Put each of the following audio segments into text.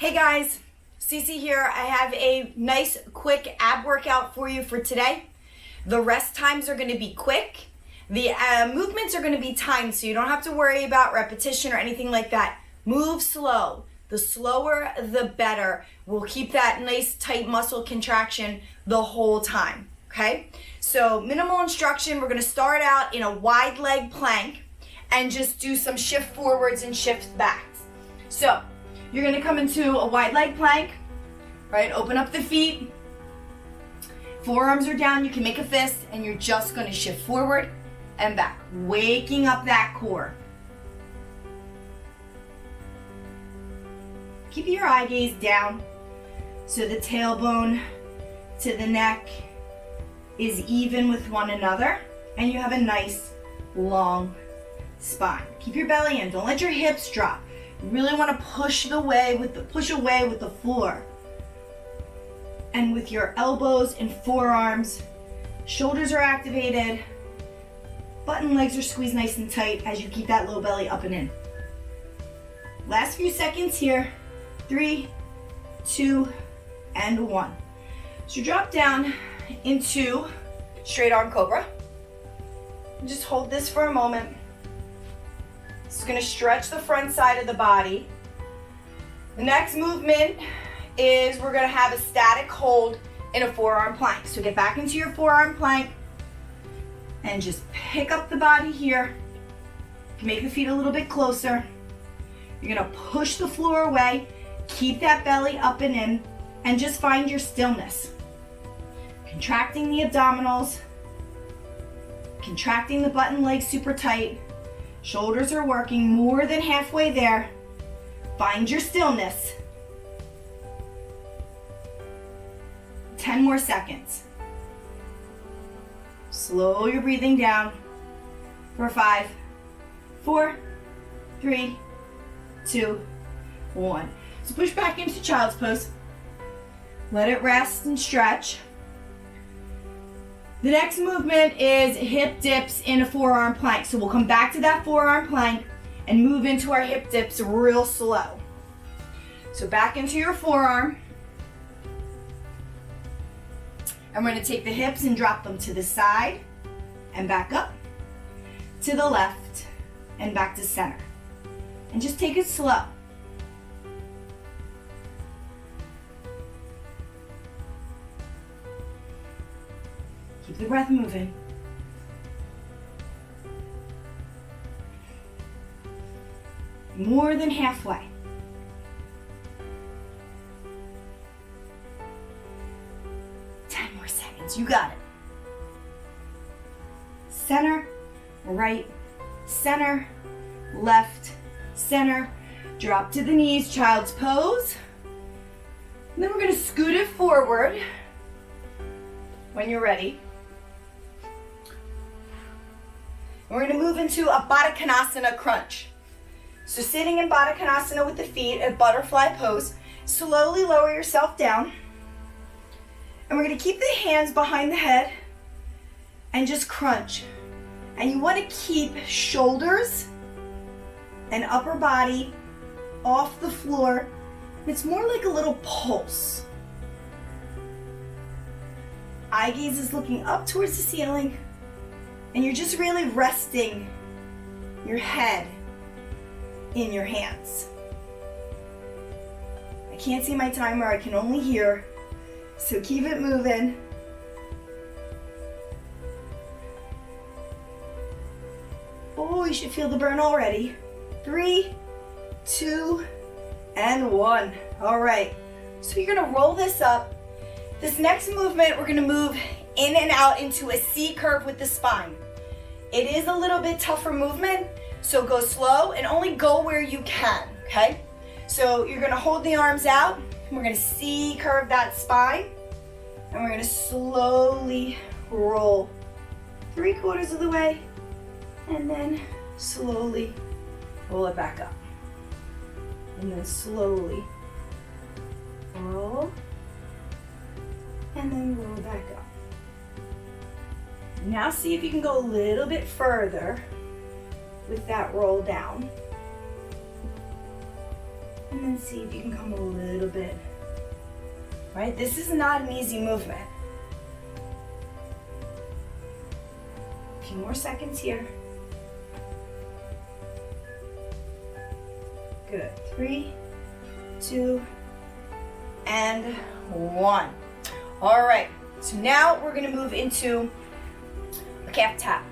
Hey guys, Cece here. I have a nice quick ab workout for you for today. The rest times are going to be quick. The movements are going to be timed, so you don't have to worry about repetition or anything like that. Move slow. The slower, the better. We'll keep that nice tight muscle contraction the whole time, okay? So minimal instruction, we're going to start out in a wide leg plank and just do some shift forwards and shift backs. So you're going to come into a wide leg plank, right? Open up the feet. Forearms are down. You can make a fist, and you're just going to shift forward and back, waking up that core. Keep your eye gaze down so the tailbone to the neck is even with one another, and you have a nice long spine. Keep your belly in. Don't let your hips drop. You really want to push away with the floor. And with your elbows and forearms, shoulders are activated, butt and legs are squeezed nice and tight as you keep that low belly up and in. Last few seconds here. 3, 2, and 1. So drop down into straight arm cobra. Just hold this for a moment. This is going to stretch the front side of the body. The next movement is we're going to have a static hold in a forearm plank. So get back into your forearm plank and just pick up the body here. You can make the feet a little bit closer. You're going to push the floor away. Keep that belly up and in, and just find your stillness. Contracting the abdominals, contracting the butt and legs super tight. Shoulders are working more than halfway there. Find your stillness. 10 more seconds. Slow your breathing down for 5, 4, 3, 2, 1. So push back into child's pose. Let it rest and stretch. The next movement is hip dips in a forearm plank. So we'll come back to that forearm plank and move into our hip dips real slow. So back into your forearm. And we're going to take the hips and drop them to the side and back up, to the left and back to center. And just take it slow. Keep the breath moving. More than halfway. You got it. Center, right, center, left, center. Drop to the knees, child's pose. And then we're going to scoot it forward when you're ready. And we're going to move into a Baddha Konasana crunch. So sitting in Baddha Konasana with the feet, a butterfly pose. Slowly lower yourself down. And we're going to keep the hands behind the head and just crunch. And you want to keep shoulders and upper body off the floor. It's more like a little pulse. Eye gaze is looking up towards the ceiling, and you're just really resting your head in your hands. I can't see my timer, I can only hear. So keep it moving. Oh, you should feel the burn already. 3, 2, and 1. All right, so you're gonna roll this up. This next movement, we're gonna move in and out into a C curve with the spine. It is a little bit tougher movement, so go slow and only go where you can, okay? So you're gonna hold the arms out, and we're gonna C curve that spine, and we're gonna slowly roll 3/4 of the way, and then slowly roll it back up. And then slowly roll, and then roll back up. Now see if you can go a little bit further with that roll down. And then see if you can come a little bit. Right? This is not an easy movement. A few more seconds here. Good. 3, 2, and 1. All right. So now we're going to move into a calf tap.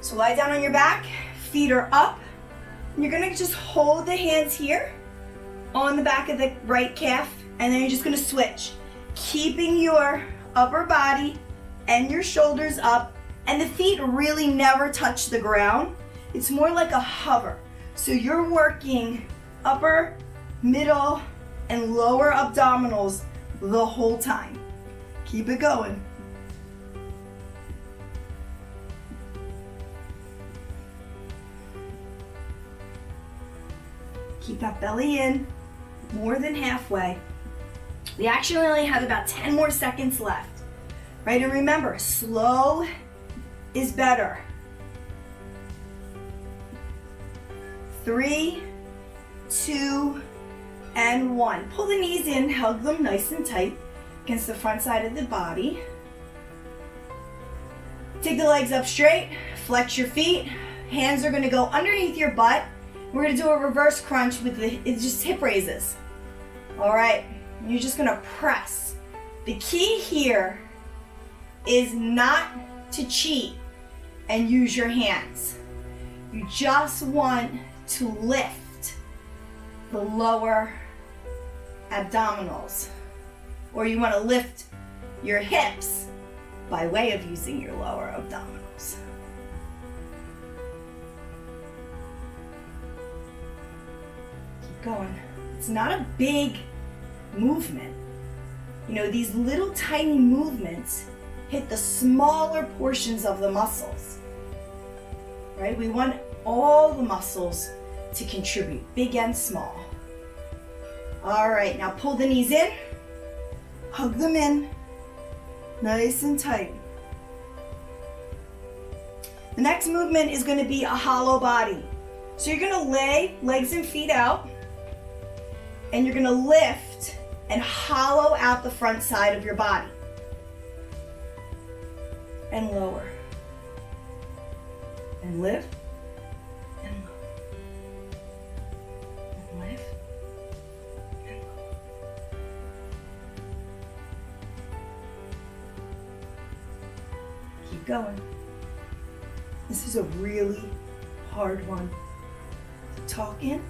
So lie down on your back, feet are up. And you're going to just hold the hands here on the back of the right calf, and then you're just going to switch, keeping your upper body and your shoulders up, and the feet really never touch the ground. It's more like a hover. So you're working upper, middle, and lower abdominals the whole time. Keep it going. Keep that belly in, more than halfway. We actually only have about 10 more seconds left, right? And remember, slow is better. 3, 2, and 1. Pull the knees in, hug them nice and tight against the front side of the body. Take the legs up straight, flex your feet. Hands are gonna go underneath your butt. We're gonna do a reverse crunch with it's just hip raises. All right, you're just gonna press. The key here is not to cheat and use your hands. You just want to lift the lower abdominals, or you want to lift your hips by way of using your lower abdominals. Keep going. It's not a big movement. You know, these little tiny movements hit the smaller portions of the muscles, right? We want all the muscles to contribute, big and small. All right, now pull the knees in, hug them in, nice and tight. The next movement is going to be a hollow body. So you're going to lay legs and feet out, and you're going to lift and hollow out the front side of your body. And lower. And lift. And lower. And lift. And lower. Keep going. This is a really hard one to talk in.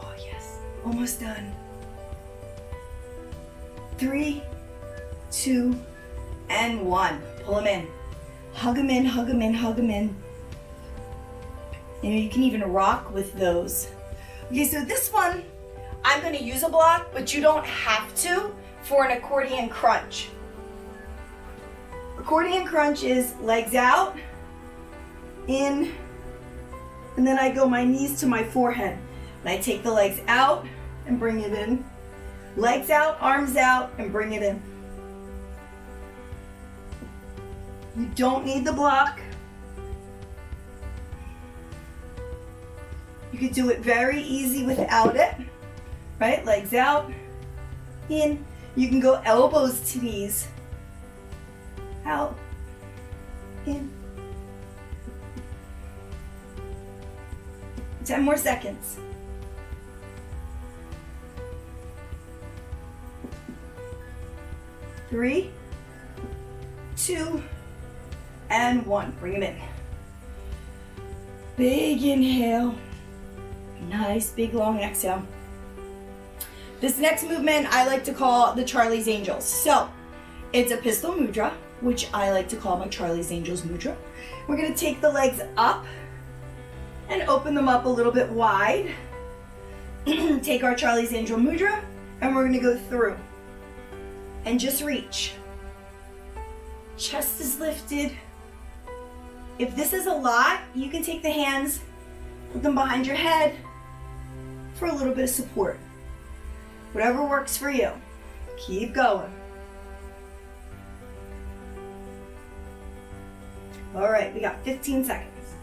Oh yes, almost done. 3, 2, and 1. Pull them in. Hug them in, hug them in, hug them in. You can even rock with those. Okay, so this one, I'm going to use a block, but you don't have to for an accordion crunch. Accordion crunch is legs out, in, and then I go my knees to my forehead. And I take the legs out and bring it in. Legs out, arms out, and bring it in. You don't need the block. You could do it very easy without it, right? Legs out, in. You can go elbows to knees, out, in. 10 more seconds. 3, 2, and 1. Bring them in. Big inhale. Nice big long exhale. This next movement I like to call the Charlie's Angels. So it's a pistol mudra, which I like to call my Charlie's Angels mudra. We're going to take the legs up and open them up a little bit wide. Take our Charlie's Angel mudra, and we're going to go through and just reach. Chest is lifted. If this is a lot, you can take the hands, put them behind your head for a little bit of support. Whatever works for you. Keep going. All right, we got 15 seconds.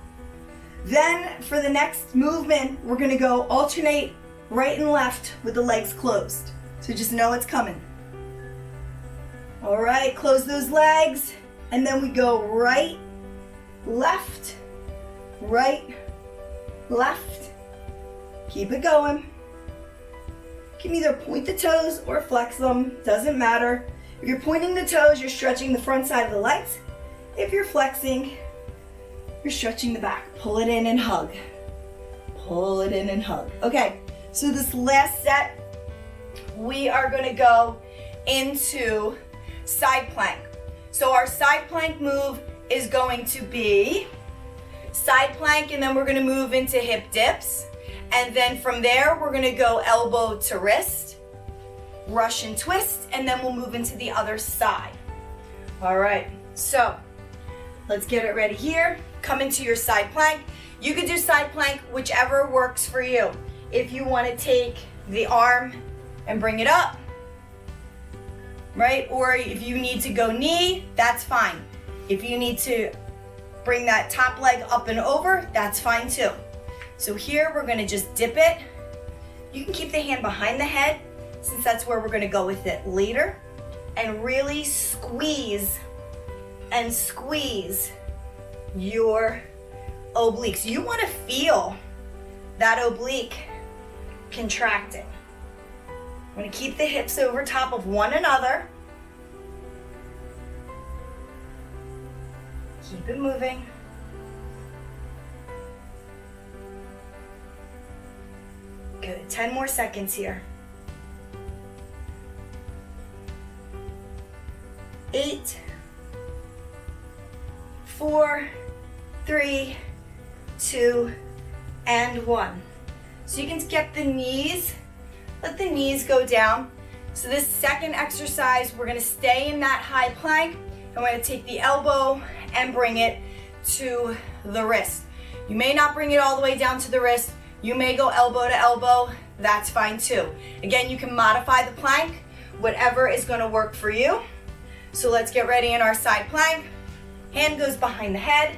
Then for the next movement, we're gonna go alternate right and left with the legs closed. So just know it's coming. All right, close those legs. And then we go right, left, right, left. Keep it going. You can either point the toes or flex them, doesn't matter. If you're pointing the toes, you're stretching the front side of the legs. If you're flexing, you're stretching the back. Pull it in and hug. Pull it in and hug. Okay, so this last set, we are gonna go into side plank. So our side plank move is going to be side plank, and then we're gonna move into hip dips. And then from there, we're gonna go elbow to wrist, rush and twist, and then we'll move into the other side. All right, so let's get it ready here. Come into your side plank. You could do side plank, whichever works for you. If you wanna take the arm and bring it up, right? Or if you need to go knee, that's fine. If you need to bring that top leg up and over, that's fine too. So here we're gonna just dip it. You can keep the hand behind the head since that's where we're gonna go with it later. And really squeeze and squeeze your obliques. You wanna feel that oblique contracting. I'm gonna keep the hips over top of one another. Keep it moving. Good, 10 more seconds here. 8, 4, 3, 2, and 1. So you can get the knees, let the knees go down. So this second exercise, we're gonna stay in that high plank, and we're gonna take the elbow and bring it to the wrist. You may not bring it all the way down to the wrist. You may go elbow to elbow, that's fine too. Again, you can modify the plank, whatever is gonna work for you. So let's get ready in our side plank. Hand goes behind the head.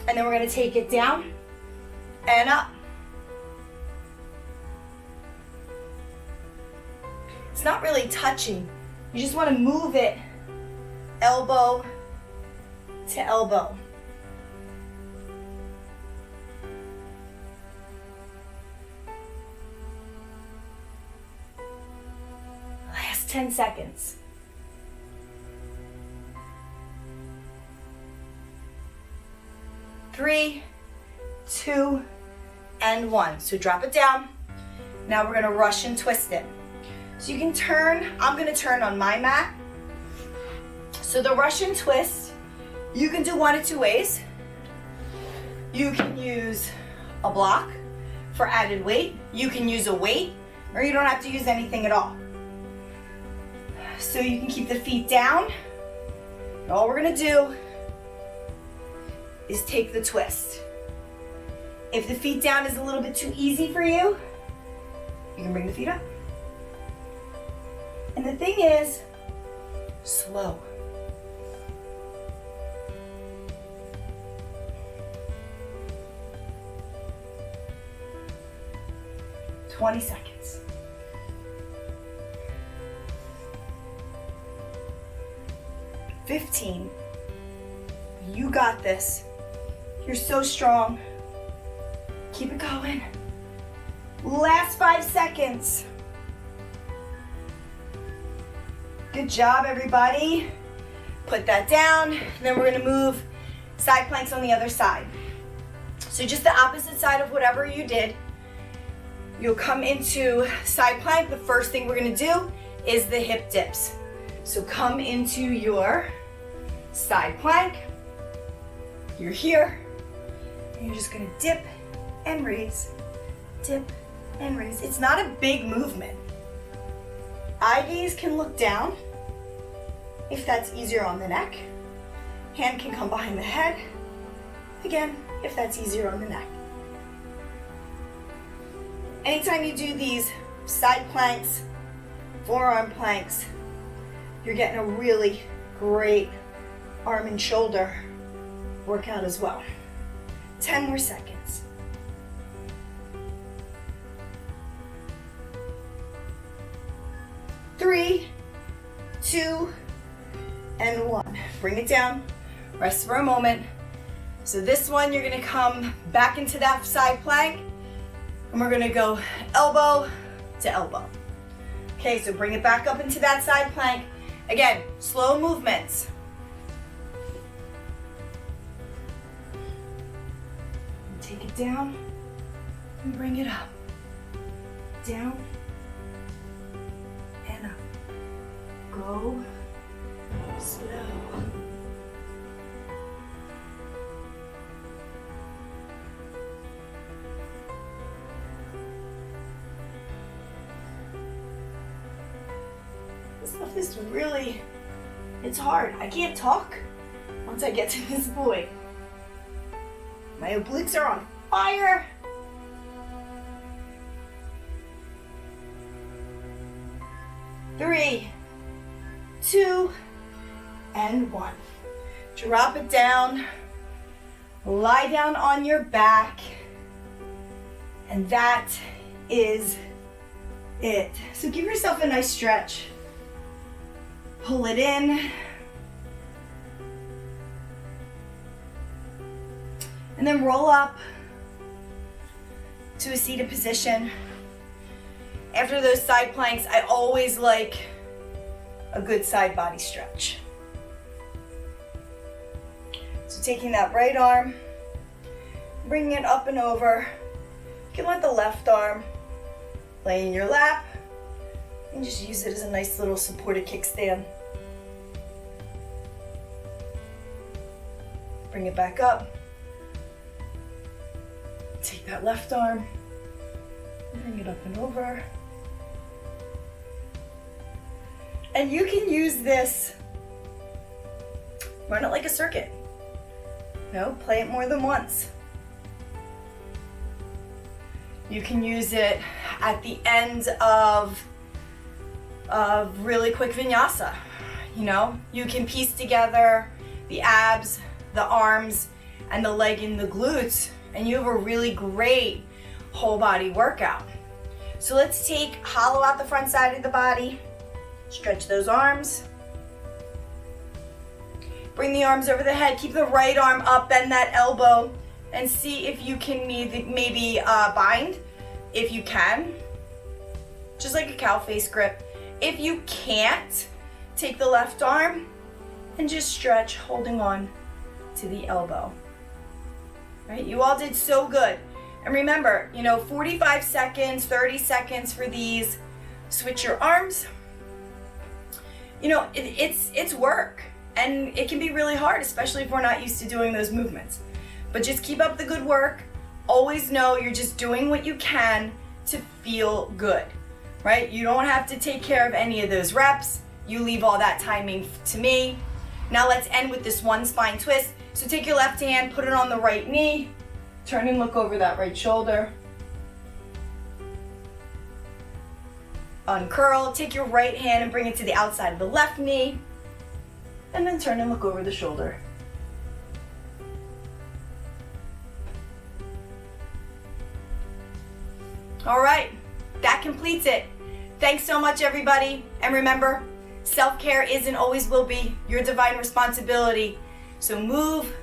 And then we're gonna take it down and up. It's not really touching. You just wanna move it elbow to elbow. Last 10 seconds. 3, 2, and 1. So drop it down. Now we're gonna rush and twist it. So you can turn, I'm gonna turn on my mat. So the rush and twist, you can do one of two ways. You can use a block for added weight. You can use a weight, or you don't have to use anything at all. So you can keep the feet down. And all we're gonna do is take the twist. If the feet down is a little bit too easy for you, you can bring the feet up. And the thing is, slow. "20 seconds. "15. You got this. You're so strong. Keep it going. Last 5 seconds. Good job, everybody. Put that down. Then we're gonna move side planks on the other side. So just the opposite side of whatever you did. You'll come into side plank. The first thing we're gonna do is the hip dips. So come into your side plank. You're here. And you're just gonna dip and raise, dip and raise. It's not a big movement. Eye gaze can look down if that's easier on the neck. Hand can come behind the head. Again, if that's easier on the neck. Anytime you do these side planks, forearm planks, you're getting a really great arm and shoulder workout as well. 10 more seconds. 3, 2, and 1. Bring it down, rest for a moment. So this one, you're gonna come back into that side plank, and we're gonna go elbow to elbow. Okay, so bring it back up into that side plank. Again, slow movements. Take it down and bring it up. Down and up. Go slow. This stuff is really, it's hard. I can't talk once I get to this point. My obliques are on fire. Three, 2, and 1. Drop it down. Lie down on your back. And that is it. So give yourself a nice stretch. Pull it in. And then roll up to a seated position. After those side planks, I always like a good side body stretch. So taking that right arm, bringing it up and over. You can let the left arm lay in your lap and just use it as a nice little supported kickstand. Bring it back up. Take that left arm, bring it up and over. And you can use this, run it like a circuit. No, play it more than once. You can use it at the end of really quick vinyasa. You know, you can piece together the abs, the arms, and the leg and the glutes, and you have a really great whole body workout. So let's hollow out the front side of the body, stretch those arms. Bring the arms over the head, keep the right arm up, bend that elbow, and see if you can maybe bind, if you can, just like a cow face grip. If you can't, take the left arm and just stretch, holding on to the elbow. Right? You all did so good. And remember, 45 seconds, 30 seconds for these. Switch your arms. It's work, and it can be really hard, especially if we're not used to doing those movements. But just keep up the good work. Always know you're just doing what you can to feel good, right? You don't have to take care of any of those reps. You leave all that timing to me. Now let's end with this one spine twist. So take your left hand, put it on the right knee, turn and look over that right shoulder. Uncurl, take your right hand and bring it to the outside of the left knee, and then turn and look over the shoulder. All right, that completes it. Thanks so much, everybody. And remember, self-care is and always will be your divine responsibility. So move,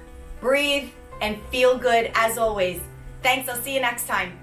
breathe, and feel good as always. Thanks, I'll see you next time.